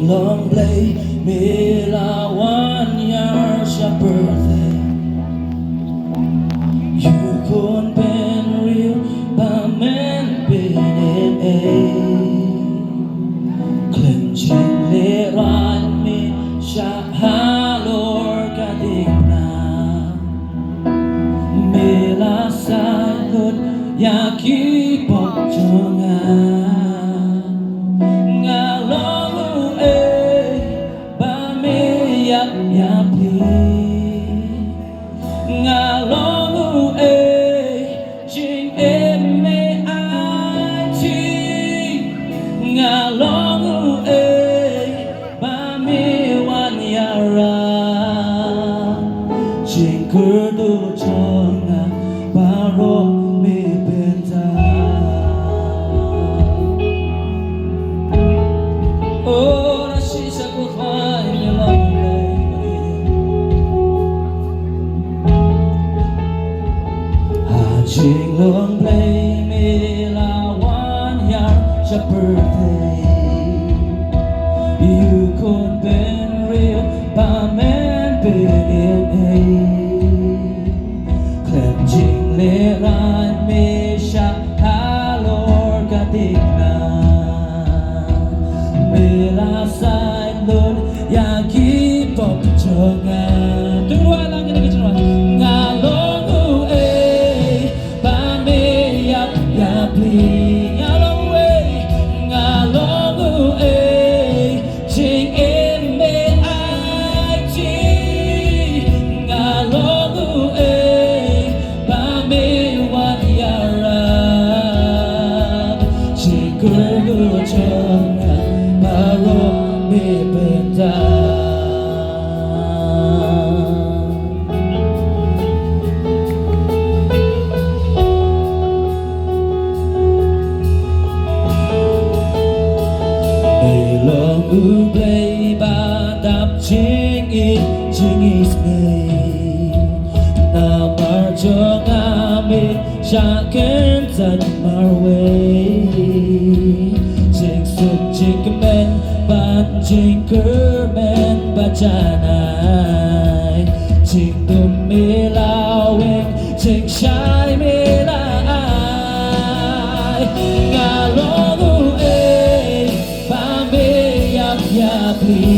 long play Laban years a birthday You couldn't been real but man been in a Clenching Laban me siya halor kadigna Mila sailot yakipok jungan Kurdo chonga baro me benta Oh na shisha ko khai me long Hajing long play me Laban yar sa birthday You could been real but man been in Clenching Laban me siya halor kadigna Mila sailot yakipok jungan Tuwa lang yun ang ngalong uwe Pame yap yapli Ngalong uwe Ngalong uwe Ching eme ai chi Ngalong uwe Kurdo chonga baro me benta Long ublay badap ching is me Namar chonga me shaken tan marway Chingmen ban chingkermen bajanay Chingdum milaweng ching shy milay Ngalong uwe pame yap yapli